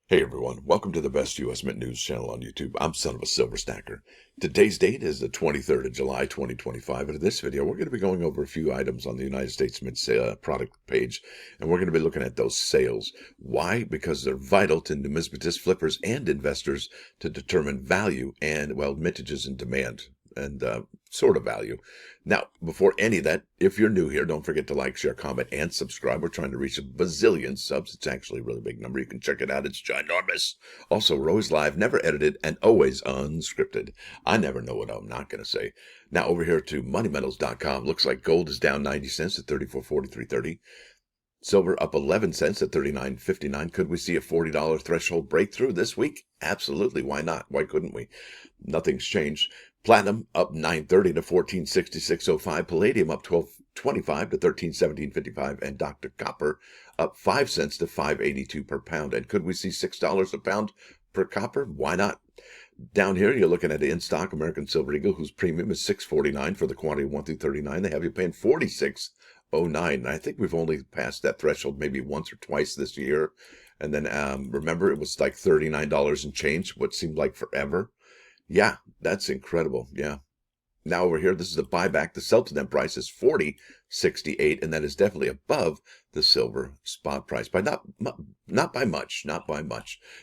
Hey everyone, welcome to the best US Mint news channel on YouTube. I'm Son of a Silver Stacker. Today's date is the 23rd of July, 2025, and in this video we're going to be going over a few items on the United States Mint product page, and we're going to be looking at those sales. Why? Because they're vital to numismatists, flippers, and investors to determine value and, well, mintages and demand and sort of value. Now, before any of that, if you're new here, don't forget to like, share, comment, and subscribe. We're trying to reach a bazillion subs. It's actually a really big number. You can check it out. It's ginormous. Also, we're always live, never edited, and always unscripted. I never know what I'm not going to say. Now, over here to moneymetals.com. Looks like gold is down 90 cents at 34.4330. Silver up 11 cents at 39.59. Could we see a $40 threshold breakthrough this week? Absolutely. Why not? Why couldn't we? Nothing's changed. Platinum up 9.30 to 14.6605. Palladium up 12.25 to 13.1755. And Dr. Copper up 5 cents to 5.82 per pound. And could we see $6 a pound per copper? Why not? Down here, you're looking at in stock American Silver Eagle, whose premium is $6.49 for the quantity 1 through 39. They have you paying $46.09. And I think we've only passed that threshold maybe once or twice this year. And then remember, it was like $39 and change, what seemed like forever. Yeah, that's incredible. Yeah. Now over here, this is the buyback. The sell to them price is $40.68, and that is definitely above the silver spot price by not by much.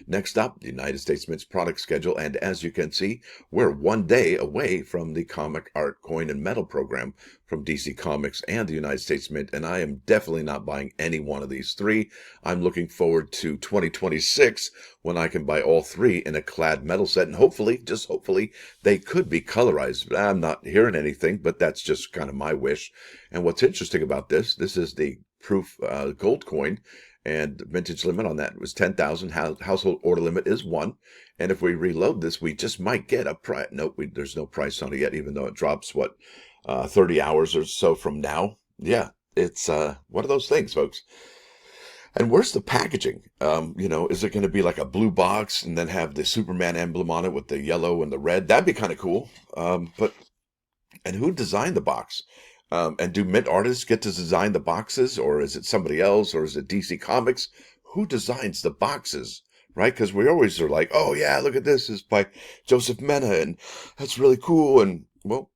Next up, the United States Mint's product schedule, and as you can see, we're 1 day away from the Comic Art Coin and Metal program from DC Comics and the United States Mint, and I am definitely not buying any one of these three. I'm looking forward to 2026 when I can buy all three in a clad metal set, and hopefully, just hopefully, they could be colorized. I'm not hearing anything, but that's just kind of my wish. And what's interesting about this is the proof gold coin, and vintage limit on that was 10,000. Household order limit is 1. And if we reload this, we just might get a price. Nope, there's no price on it yet, even though it drops, 30 hours or so from now. Yeah, it's one of those things, folks. And where's the packaging? Is it going to be like a blue box and then have the Superman emblem on it with the yellow and the red? That'd be kind of cool. And who designed the box? And do mint artists get to design the boxes, or is it somebody else, or is it DC Comics? Who designs the boxes, right? Because we always are like, oh yeah, look at this, it's by Joseph Mena, and that's really cool. And well,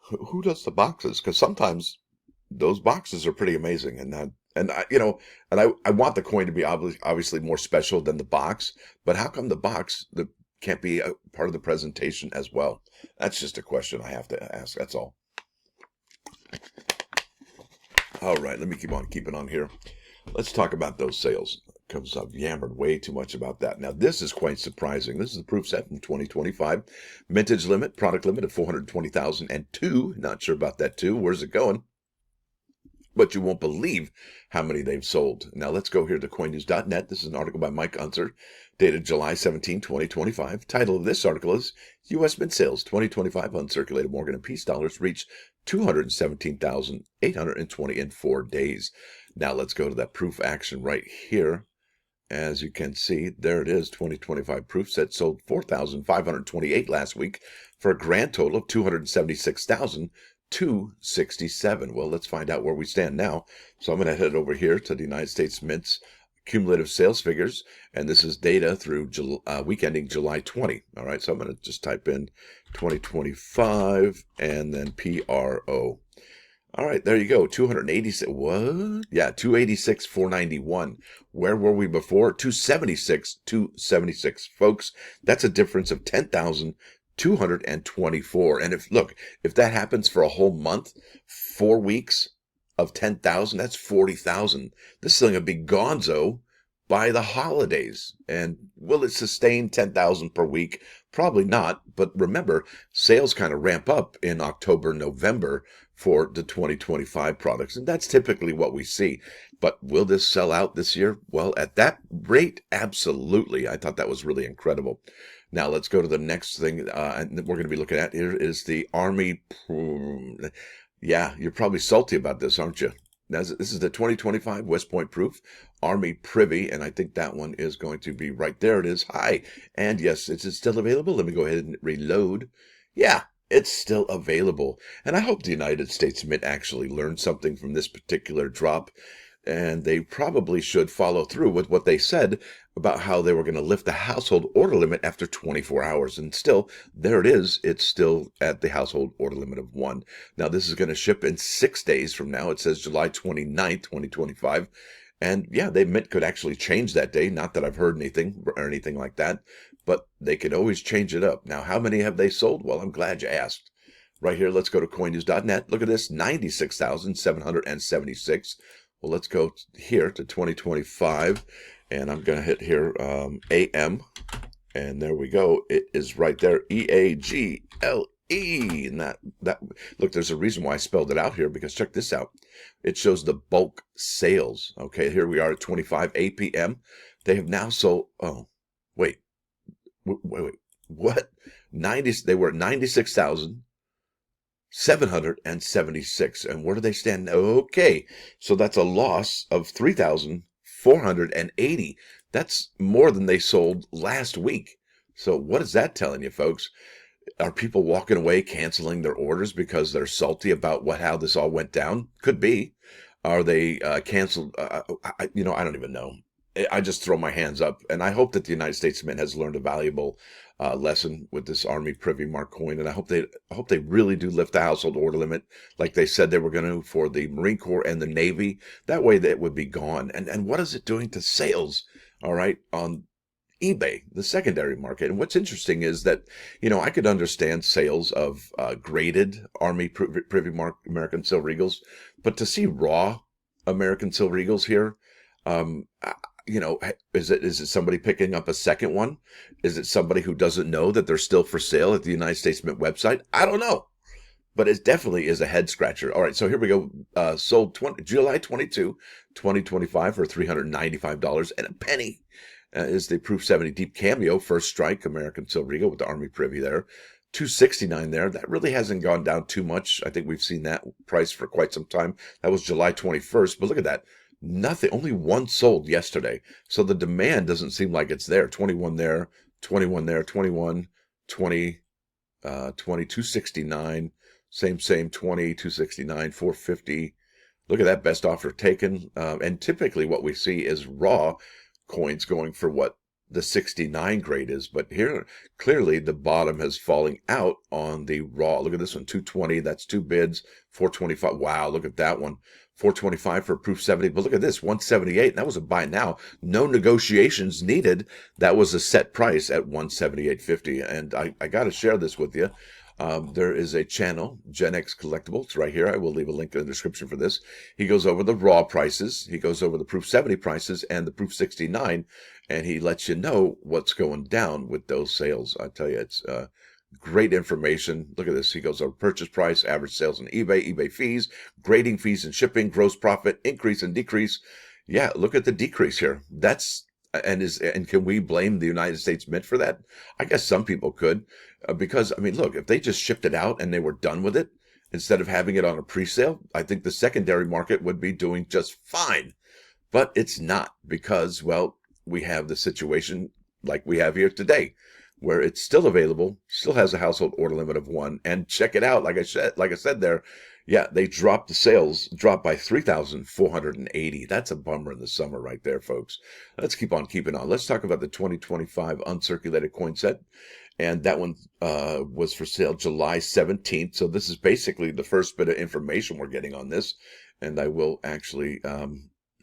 who does the boxes? Because sometimes those boxes are pretty amazing, I want the coin to be obviously more special than the box, but how come the box can't be a part of the presentation as well? That's just a question I have to ask. That's all. All right, let me keep on keeping on here. Let's talk about those sales, because I've yammered way too much about that. Now, this is quite surprising. This is the proof set from 2025. Mintage limit, product limit of 420,002. Not sure about that, too. Where's it going? But you won't believe how many they've sold. Now, let's go here to coinnews.net. This is an article by Mike Unser, dated July 17, 2025. Title of this article is U.S. Mint Sales 2025 Uncirculated Morgan & Peace dollars reached 217,820 in 4 days. Now, let's go to that proof action right here. As you can see, there it is, 2025 proof set sold 4,528 last week for a grand total of 267. Well, let's find out where we stand now. So I'm going to head over here to the United States Mint's cumulative sales figures, and this is data through week ending July 20. All right, so I'm going to just type in 2025 and then PRO. All right, there you go. 286. What? Yeah, 286,491. Where were we before? 276. Folks, that's a difference of 10,224. And if that happens for a whole month, 4 weeks of 10,000, that's 40,000. This thing will be gonzo by the holidays. And will it sustain 10,000 per week? Probably not. But remember, sales kind of ramp up in October, November for the 2025 products. And that's typically what we see. But will this sell out this year? Well, at that rate, absolutely. I thought that was really incredible. Now, let's go to the next thing and we're going to be looking at. Here is the Army. Yeah, you're probably salty about this, aren't you? Now, this is the 2025 West Point Proof Army Privy, and I think that one is going to be right there. It is. Hi. And yes, it's still available. Let me go ahead and reload. Yeah, it's still available. And I hope the United States Mint actually learned something from this particular drop. and they probably should follow through with what they said about how they were going to lift the household order limit after 24 hours. And still, there it is. It's still at the household order limit of 1. Now, this is going to ship in 6 days from now. It says July 29th, 2025. And yeah, they could actually change that day. Not that I've heard anything or anything like that, but they could always change it up. Now, how many have they sold? Well, I'm glad you asked. Right here, let's go to coinnews.net. Look at this, 96,776. Well, let's go here to 2025, and I'm going to hit here AM, and there we go. It is right there, EAGLE. And that look, there's a reason why I spelled it out here, because check this out. It shows the bulk sales. Okay, here we are at 25 APM. They have now sold. Oh, wait, what? They were at 96,776, and where do they stand? Okay, so that's a loss of 3,480. That's more than they sold last week. So what is that telling you, folks? Are people walking away, canceling their orders because they're salty about how this all went down? Could be. Are they canceled? I don't even know. I just throw my hands up, and I hope that the United States Mint has learned a valuable lesson with this Army Privy Mark coin, and I hope they really do lift the household order limit like they said they were going to for the Marine Corps and the Navy. That way, that would be gone. And what is it doing to sales? All right, on eBay, the secondary market. And what's interesting is that, I could understand sales of graded Army Privy Mark American Silver Eagles, but to see raw American Silver Eagles here, is it somebody picking up a second one? Is it somebody who doesn't know that they're still for sale at the United States Mint website? I don't know, but it definitely is a head scratcher. All right, so here we go. Sold July 22, 2025 for $395 and a penny. Is the Proof 70 Deep Cameo First Strike American Silver Eagle with the Army Privy there. $269 there. That really hasn't gone down too much. I think we've seen that price for quite some time. That was July 21st, but look at that. Nothing, only one sold yesterday. So the demand doesn't seem like it's there. 21 there, 21 there, 21, 20, 20, 269, same, 20, 269, 450. Look at that, best offer taken. And typically what we see is raw coins going for what the 69 grade is, but here clearly the bottom has falling out on the raw. Look at this one, 220, that's 2 bids, 425. Wow, look at that one, 425 for Proof 70. But look at this, 178. That was a buy now, no negotiations needed. That was a set price at 178.50. And I got to share this with you. There is a channel, GenXcollectible. It's right here. I will leave a link in the description for this. He goes over the raw prices. He goes over the Proof 70 prices and the Proof 69, and he lets you know what's going down with those sales. I tell you, it's great information. Look at this. He goes over purchase price, average sales on eBay, eBay fees, grading fees and shipping, gross profit, increase and decrease. Yeah, look at the decrease here. And can we blame the United States Mint for that? I guess some people could, because, look, if they just shipped it out and they were done with it, instead of having it on a pre-sale, I think the secondary market would be doing just fine. But it's not, because, well, we have the situation like we have here today, where it's still available, still has a household order limit of 1, and check it out, like I said there, yeah, they dropped the sales, dropped by 3,480. That's a bummer in the summer right there, folks. Let's keep on keeping on. Let's talk about the 2025 uncirculated coin set. And that one was for sale July 17th. So this is basically the first bit of information we're getting on this. And I will actually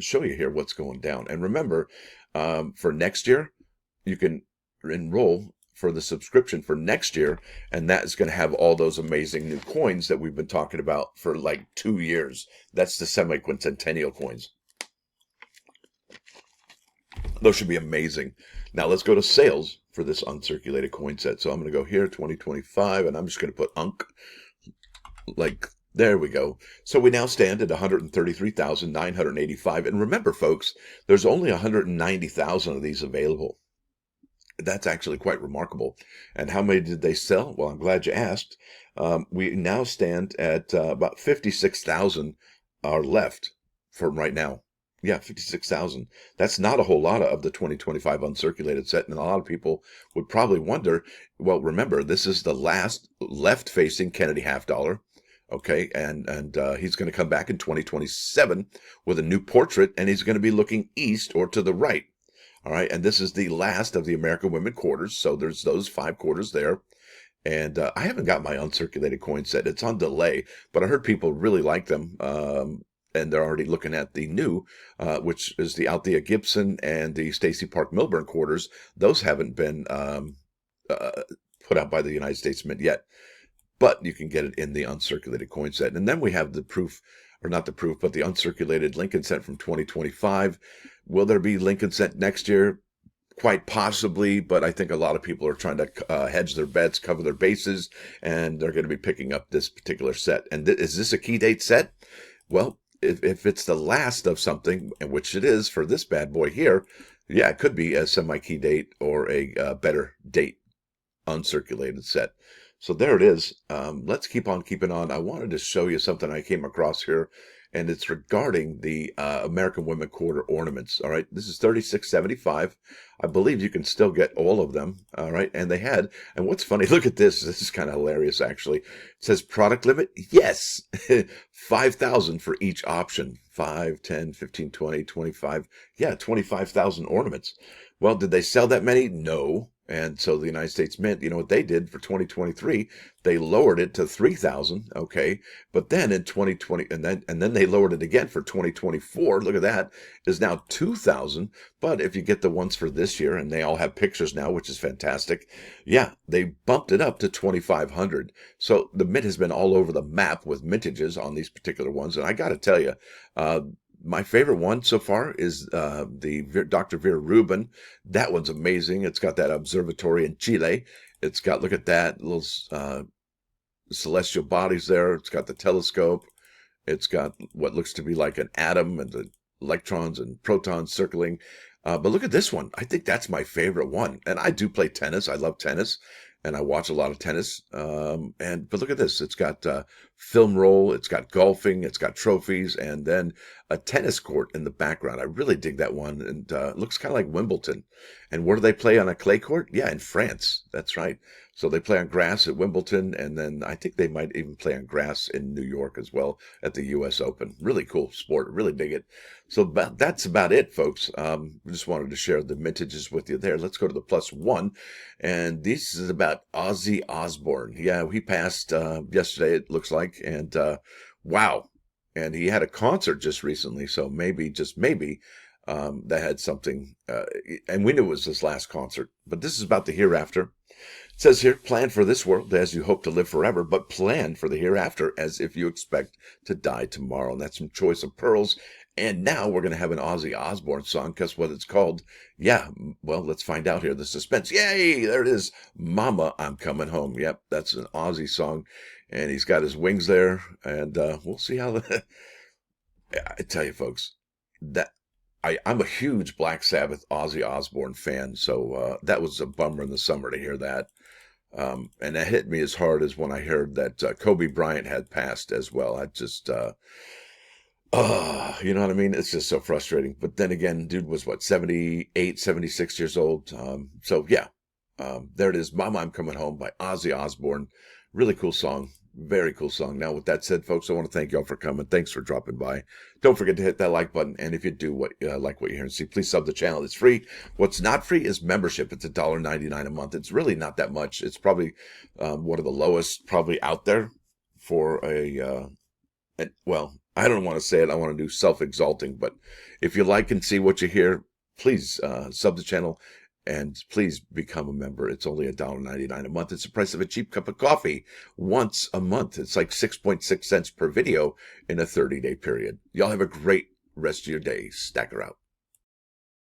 show you here what's going down. And remember, for next year, you can enroll for the subscription for next year, and that is going to have all those amazing new coins that we've been talking about for like 2 years. That's the semi-quincentennial coins. Those should be amazing. Now let's go to sales for this uncirculated coin set. So I'm going to go here, 2025, and I'm just going to put Unc, like, there we go. So we now stand at 133,985. And remember, folks, there's only 190,000 of these available. That's actually quite remarkable. And how many did they sell? Well, I'm glad you asked. We now stand at about 56,000 are left from right now. Yeah, 56,000. That's not a whole lot of the 2025 uncirculated set. And a lot of people would probably wonder, well, remember, this is the last left-facing Kennedy half dollar. Okay, and he's going to come back in 2027 with a new portrait, and he's going to be looking east or to the right. All right, and this is the last of the American women quarters, so there's those 5 quarters there. And I haven't got my uncirculated coin set. It's on delay, but I heard people really like them, and they're already looking at the new, which is the Althea Gibson and the Stacey Park Milburn quarters. Those haven't been put out by the United States Mint yet, but you can get it in the uncirculated coin set. And then we have the proof, or not the proof, but the uncirculated Lincoln set from 2025. Will there be Lincoln set next year? Quite possibly, but I think a lot of people are trying to hedge their bets, cover their bases, and they're going to be picking up this particular set. And is this a key date set? Well, if it's the last of something, which it is for this bad boy here, yeah, it could be a semi-key date or a better date uncirculated set. So there it is. Let's keep on keeping on. I wanted to show you something I came across here, and it's regarding the American Women Quarter ornaments. All right, this is $36.75. I believe you can still get all of them. All right, and they had, and what's funny, look at this. This is kind of hilarious, actually. It says product limit. Yes, 5,000 for each option. 5, 10, 15, 20, 25. Yeah, 25,000 ornaments. Well, did they sell that many? No. And so the United States Mint, you know what they did for 2023? They lowered it to 3,000, okay? But then in 2020, and then they lowered it again for 2024. Look at that, is now 2,000. But if you get the ones for this year, and they all have pictures now, which is fantastic, yeah, they bumped it up to 2,500. So the Mint has been all over the map with mintages on these particular ones. And I got to tell you, my favorite one so far is the Dr. Vera Rubin. That one's amazing. It's got that observatory in Chile. It's got, look at that, little celestial bodies there. It's got the telescope. It's got what looks to be like an atom and the electrons and protons circling. But look at this one. I think that's my favorite one. And I do play tennis. I love tennis. And I watch a lot of tennis. But look at this. It's got film roll. It's got golfing. It's got trophies. And then a tennis court in the background. I really dig that one. And it looks kind of like Wimbledon. And where do they play on a clay court? Yeah, in France. That's right. So they play on grass at Wimbledon. And then I think they might even play on grass in New York as well at the U.S. Open. Really cool sport. Really dig it. So that's about it, folks. Just wanted to share the mintages with you there. Let's go to the +1. And this is about Ozzy Osbourne. Yeah, he passed yesterday, it looks like. And wow. And he had a concert just recently. So maybe, just maybe, that had something. And we knew it was his last concert. But this is about the hereafter. It says here, plan for this world as you hope to live forever, but plan for the hereafter as if you expect to die tomorrow. And that's some choice of pearls. And now we're going to have an Ozzy Osbourne song. Guess what it's called? Yeah, well, let's find out here. The suspense. Yay, there it is. Mama, I'm Coming Home. Yep, that's an Ozzy song. And he's got his wings there. And we'll see how I tell you, folks, that I'm a huge Black Sabbath Ozzy Osbourne fan. So that was a bummer in the summer to hear that. And that hit me as hard as when I heard that Kobe Bryant had passed as well. I just... you know what I mean? It's just so frustrating. But then again, dude was what, 78, 76 years old. So yeah, there it is. Mama, I'm Coming Home by Ozzy Osbourne. Really cool song. Very cool song. Now, with that said, folks, I want to thank y'all for coming. Thanks for dropping by. Don't forget to hit that like button. And if you do like what you hear and see, please sub the channel. It's free. What's not free is membership. It's $1.99 a month. It's really not that much. It's probably one of the lowest probably out there for well, I don't want to say it. I want to do self-exalting. But if you like and see what you hear, please sub the channel. And please become a member. It's only $1.99 a month. It's the price of a cheap cup of coffee once a month. It's like 6.6 cents per video in a 30-day period. Y'all have a great rest of your day. Stacker out.